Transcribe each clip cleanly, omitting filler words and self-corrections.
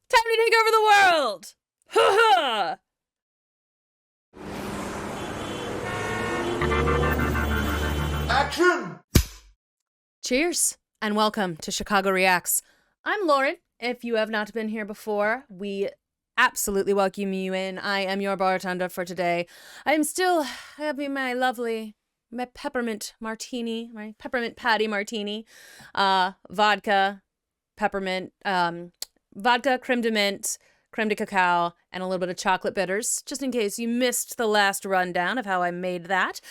Time to take over the world! Ha ha! Action! Cheers, and welcome to Chicago Reacts. I'm Lauren. If you have not been here before, we absolutely welcome you in. I am your bartender for today. I am still having my peppermint martini, my peppermint patty martini, vodka, peppermint, vodka, creme de mint, creme de cacao, and a little bit of chocolate bitters, just in case you missed the last rundown of how I made that.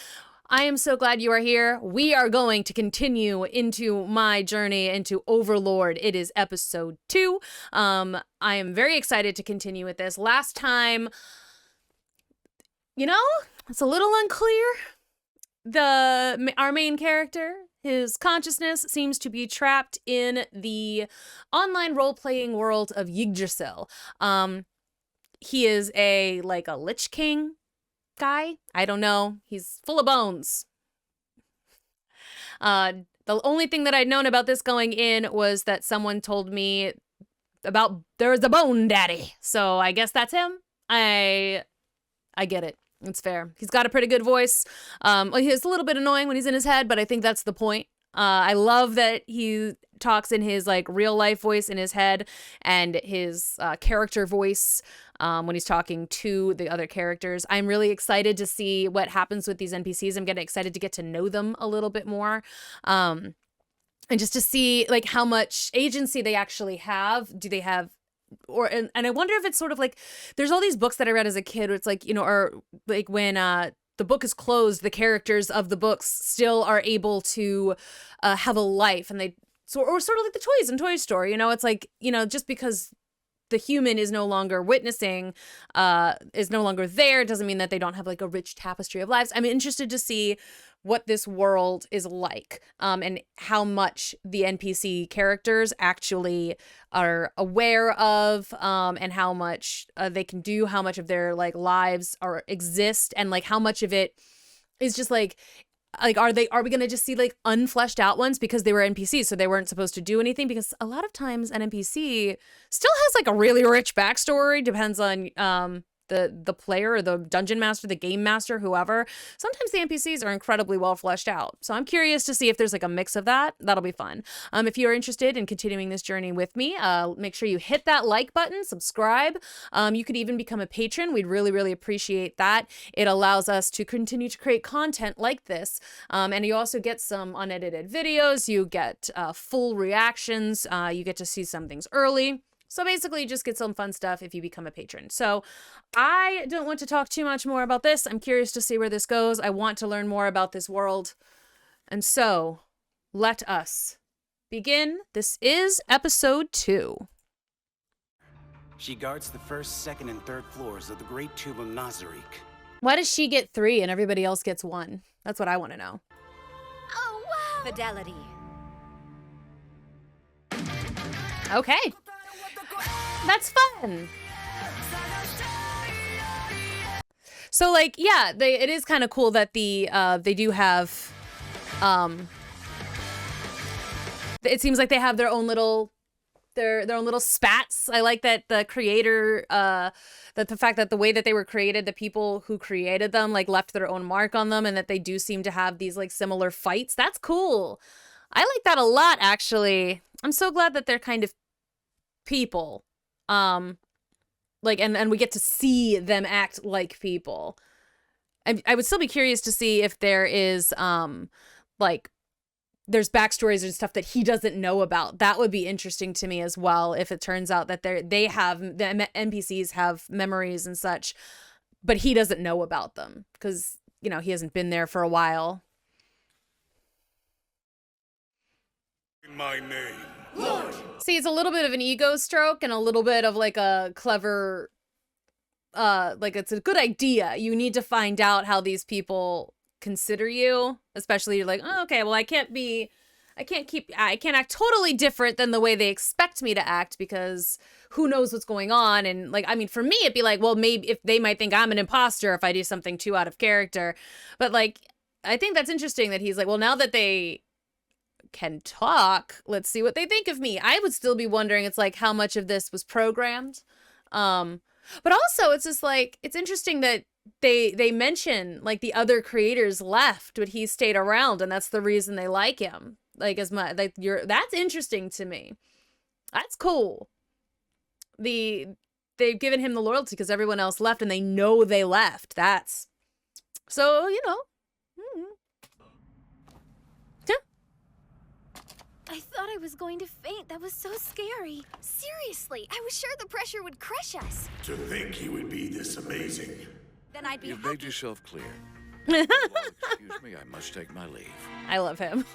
I am so glad you are here. We are going to continue into my journey into Overlord. It is episode 2. I am very excited to continue with this. Last time, it's a little unclear. Our main character, his consciousness seems to be trapped in the online role-playing world of Yggdrasil. He is a Lich King guy. I don't know. He's full of bones. The only thing that I'd known about this going in was that someone told me about there's a bone daddy. So I guess that's him. I get it. It's fair. He's got a pretty good voice. He's a little bit annoying when he's in his head, but I think that's the point. I love that he talks in his real life voice in his head and his character voice when he's talking to the other characters. I'm really excited to see what happens with these NPCs. I'm getting excited to get to know them a little bit more. And just to see how much agency they actually have. Do they have and I wonder if it's sort of there's all these books that I read as a kid where it's when the book is closed, the characters of the books still are able to have a life, and or sort of like the toys in Toy Story, it's just because the human is no longer witnessing, is no longer there, doesn't mean that they don't have a rich tapestry of lives. I'm interested to see what this world is like, and how much the NPC characters actually are aware of, and how much they can do, how much of their lives exist, and how much of it is just are we gonna just see unfleshed out ones because they were NPCs, so they weren't supposed to do anything? Because a lot of times an NPC still has a really rich backstory, depends on the player or the dungeon master, the game master, whoever. Sometimes the NPCs are incredibly well fleshed out. So I'm curious to see if there's a mix of that. That'll be fun. If you're interested in continuing this journey with me, make sure you hit that like button, subscribe. You could even become a patron. We'd really, really appreciate that. It allows us to continue to create content like this. And you also get some unedited videos. You get full reactions. You get to see some things early. So basically, you just get some fun stuff if you become a patron. So I don't want to talk too much more about this. I'm curious to see where this goes. I want to learn more about this world. And so let us begin. This is episode 2. She guards the first, second, and third floors of the Great Tomb of Nazarick. Why does she get 3 and everybody else gets 1? That's what I want to know. Oh, wow! Fidelity. Okay. That's fun. So yeah, it is kind of cool that they do have it seems like they have their own little spats. I like that the creator that the fact that the way that they were created, the people who created them left their own mark on them, and that they do seem to have these similar fights. That's cool. I like that a lot, actually. I'm so glad that they're kind of people. And we get to see them act like people. I would still be curious to see if there is there's backstories and stuff that he doesn't know about. That would be interesting to me as well, if it turns out that the NPCs have memories and such, but he doesn't know about them because he hasn't been there for a while. In my name. Lord! See, it's a little bit of an ego stroke and a little bit of a clever, it's a good idea. You need to find out how these people consider you, especially you're oh, okay, well, I can't act totally different than the way they expect me to act, because who knows what's going on. And for me, it'd be well, maybe if they might think I'm an imposter if I do something too out of character. But I think that's interesting that he's well, now that they can talk. Let's see what they think of me. I would still be wondering, it's like, how much of this was programmed? But also, it's just like, it's interesting that they mention like the other creators left, but he stayed around, and that's the reason they like him. Like, as much like that's interesting to me. That's cool. They've given him the loyalty because everyone else left, and they know they left. That's so, you know. I thought I was going to faint. That was so scary. Seriously, I was sure the pressure would crush us. To think he would be this amazing. Then I'd be You've happy. made yourself clear. Excuse me, I must take my leave. I love him.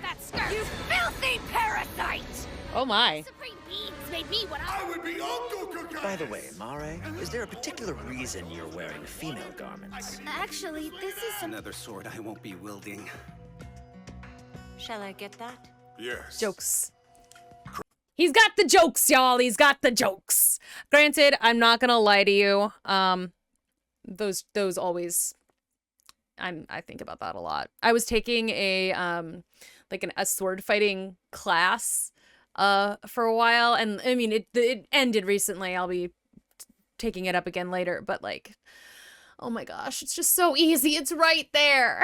That skirt! You filthy parasite! Oh my. Supreme beings made me what I... I would be Uncle Cookie. By the way, Mare, is there a particular reason you're wearing female garments? Actually, this is some... Another sword I won't be wielding. Shall I get that? Yes. Jokes. He's got the jokes, y'all. He's got the jokes. Granted, I'm not gonna lie to you. Those always, I think about that a lot. I was taking a sword fighting class for a while, and I mean it ended recently. I'll be taking it up again later, but like, oh my gosh, it's just so easy. It's right there.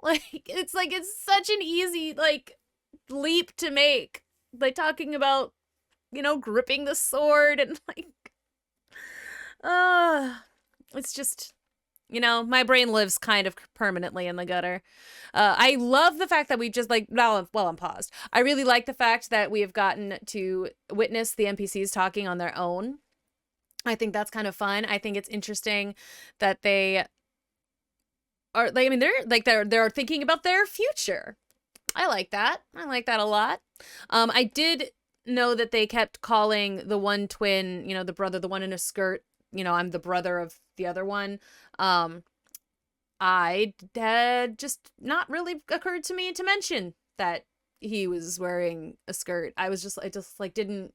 It's such an easy, like, leap to make. Like, talking about, you know, gripping the sword and, like, it's just, you know, my brain lives kind of permanently in the gutter. I love the fact that we just, like, well, I'm paused. I really like the fact that we have gotten to witness the NPCs talking on their own. I think that's kind of fun. I think it's interesting that they are, like, I mean, they're thinking about their future. I like that. I like that a lot. I did know that they kept calling the one twin, you know, the brother, the one in a skirt, you know, I'm the brother of the other one. I had just not really occurred to me to mention that he was wearing a skirt. It just like didn't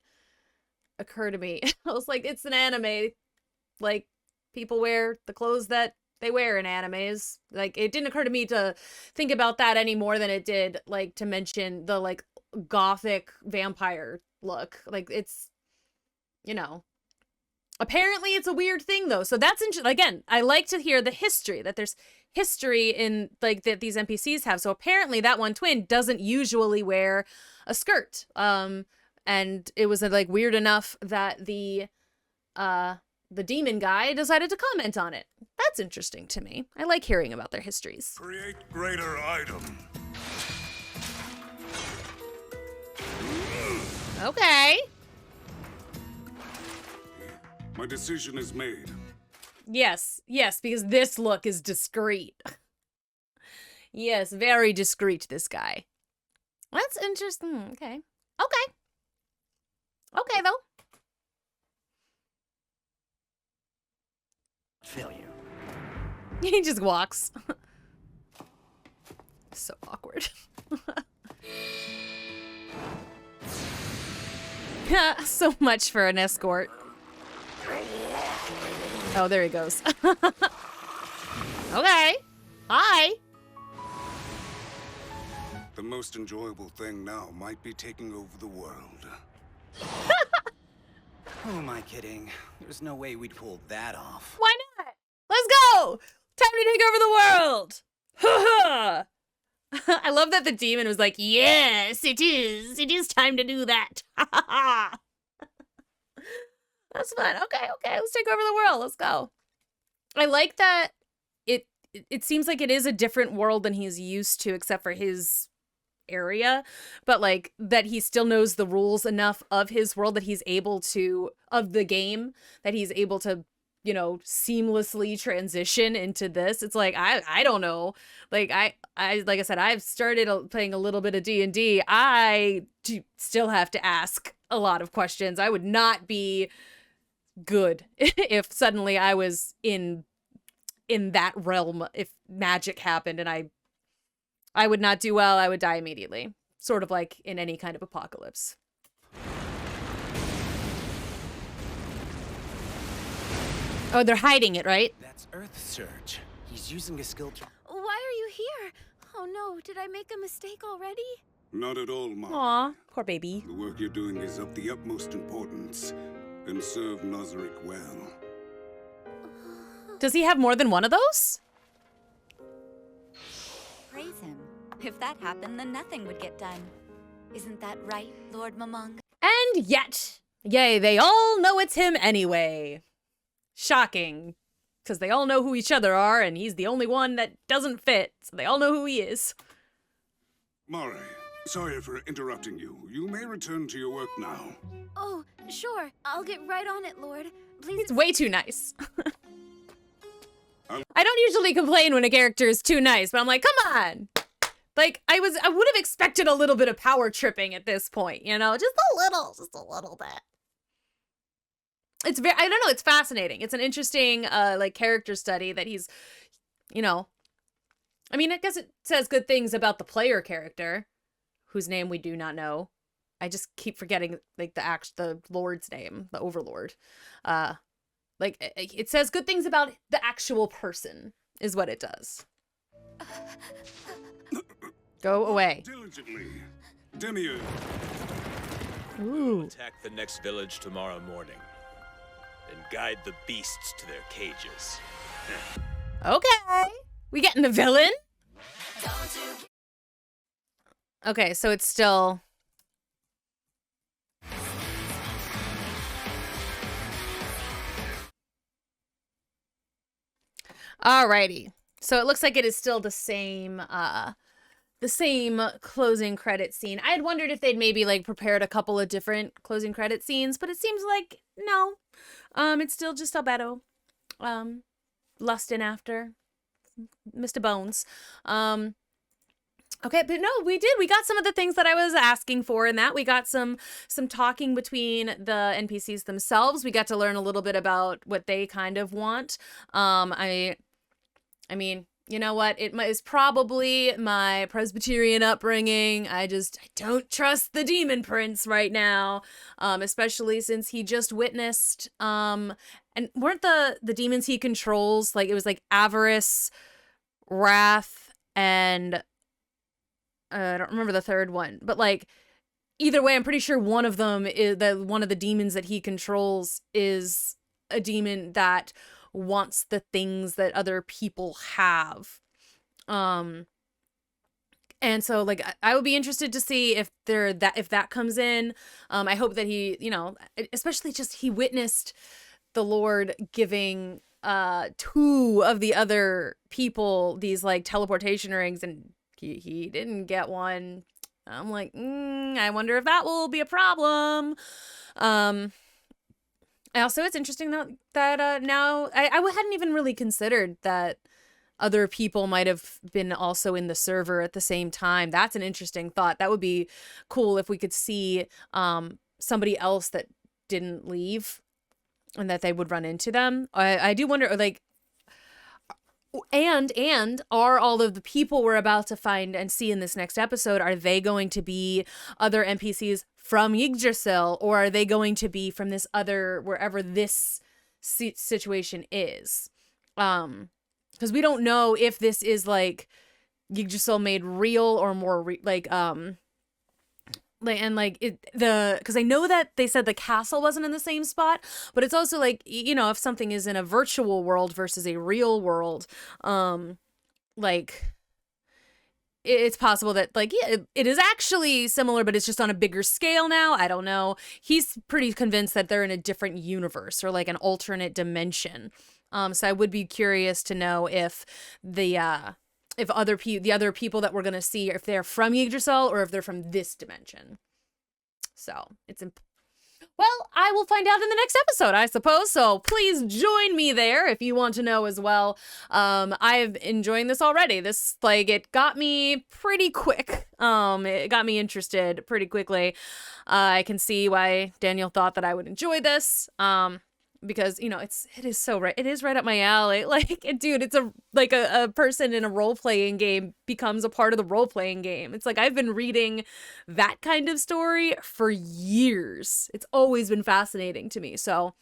occur to me. I was like, it's an anime. Like, people wear the clothes that they wear in animes. Like, it didn't occur to me to think about that any more than it did, like, to mention the, like, gothic vampire look. Like, it's, you know, apparently it's a weird thing, though. So that's interesting. Again, I like to hear the history, that there's history in, like, that these NPCs have. So apparently that one twin doesn't usually wear a skirt. And it was, like, weird enough that the demon guy decided to comment on it. That's interesting to me. I like hearing about their histories. Create greater item. Okay. My decision is made. Yes, because this look is discreet. Yes, very discreet, this guy. That's interesting. Okay, though. Failure. He just walks. So awkward. So much for an escort. Oh, there he goes. Okay. Hi. The most enjoyable thing now might be taking over the world. Who am I kidding? There's no way we'd pull that off. Why not? Let's go! Time to take over the world! Ha ha! I love that the demon was like, yes, it is. It is time to do that. Ha ha ha! That's fun. Okay, let's take over the world. Let's go. I like that it seems like it is a different world than he's used to, except for his area, but like that he still knows the rules enough of his world that he's able to, of the game, that he's able to, you know, seamlessly transition into this. It's like, I don't know. Like I like I said, I've started playing a little bit of D&D. I do still have to ask a lot of questions. I would not be good if suddenly I was in that realm, if magic happened, and I would not do well. I would die immediately. Sort of like in any kind of apocalypse. Oh, they're hiding it, right? That's Earth Surge. He's using a skill to... Why are you here? Oh no, did I make a mistake already? Not at all, Mari. Aw, poor baby. The work you're doing is of the utmost importance, and serve Nazarick well. Does he have more than one of those? Praise him. If that happened, then nothing would get done. Isn't that right, Lord Mamong? And yet, yay, they all know it's him anyway. Shocking. Because they all know who each other are, and he's the only one that doesn't fit, so they all know who he is. Mari, sorry for interrupting you. You may return to your work now. Oh, sure. I'll get right on it, Lord. Please. He's way too nice. I don't usually complain when a character is too nice, but I'm like, come on. Like, I would have expected a little bit of power tripping at this point, you know? Just a little bit. It's very, I don't know, it's fascinating. It's an interesting, like, character study that he's, you know, I mean, I guess it says good things about the player character, whose name we do not know. I just keep forgetting, like, the Lord's name, the Overlord. Like, it says good things about the actual person, is what it does. Go away. Diligently. Demiurge. Ooh. Attack the next village tomorrow morning. And guide the beasts to their cages. Okay. We getting the villain? Okay, so it's still... Alrighty. So it looks like it is still the same closing credit scene. I had wondered if they'd maybe like prepared a couple of different closing credit scenes, but it seems like no. It's still just Albedo. Lusting after Mr. Bones. Okay, but no, we got some of the things that I was asking for in that. We got some talking between the NPCs themselves. We got to learn a little bit about what they kind of want. I mean, you know what? It is probably my Presbyterian upbringing. I don't trust the Demon Prince right now, especially since he just witnessed, and weren't the demons he controls, like, it was like avarice, wrath, and I don't remember the third one, but like, either way, I'm pretty sure one of them is one of the demons that he controls is a demon that wants the things that other people have. And so like I would be interested to see if that comes in. I hope that he, you know, especially just he witnessed the Lord giving two of the other people these like teleportation rings, and he didn't get one. I'm like, I wonder if that will be a problem. Also, it's interesting that now I hadn't even really considered that other people might have been also in the server at the same time. That's an interesting thought. That would be cool if we could see somebody else that didn't leave and that they would run into them. I do wonder, like, and are all of the people we're about to find and see in this next episode, are they going to be other NPCs from Yggdrasil, or are they going to be from this other, wherever this situation is? Because we don't know if this is like Yggdrasil made real or more because I know that they said the castle wasn't in the same spot, but it's also like, you know, if something is in a virtual world versus a real world, like it's possible that like, yeah, it is actually similar, but it's just on a bigger scale now. I don't know. He's pretty convinced that they're in a different universe or like an alternate dimension. So I would be curious to know if the other people that we're going to see, if they're from Yggdrasil or if they're from this dimension. So well, I will find out in the next episode, I suppose. So please join me there if you want to know as well. I've enjoying this already. This, like, it got me pretty quick. It got me interested pretty quickly. I can see why Daniel thought that I would enjoy this. Because, you know, it is so right. It is right up my alley. Like, dude, it's a person in a role-playing game becomes a part of the role-playing game. It's like, I've been reading that kind of story for years. It's always been fascinating to me. So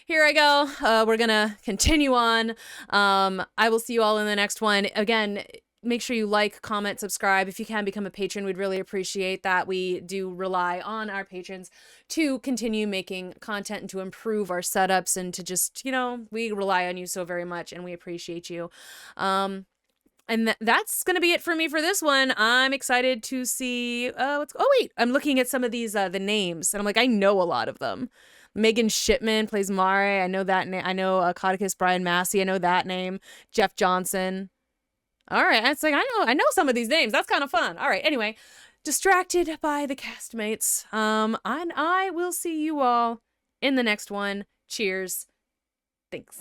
here I go. We're gonna continue on. I will see you all in the next one. Again, make sure you like, comment, subscribe. If you can become a patron, we'd really appreciate that. We do rely on our patrons to continue making content and to improve our setups and to just, you know, we rely on you so very much and we appreciate you. And that's going to be it for me for this one. I'm excited to see oh wait, I'm looking at some of these the names and I'm like, I know a lot of them. Megan Shipman plays Mare. I know that name. I know Codicus Brian Massey. I know that name. Jeff Johnson. All right, it's like I know some of these names. That's kind of fun. All right, anyway, distracted by the castmates. And I will see you all in the next one. Cheers. Thanks.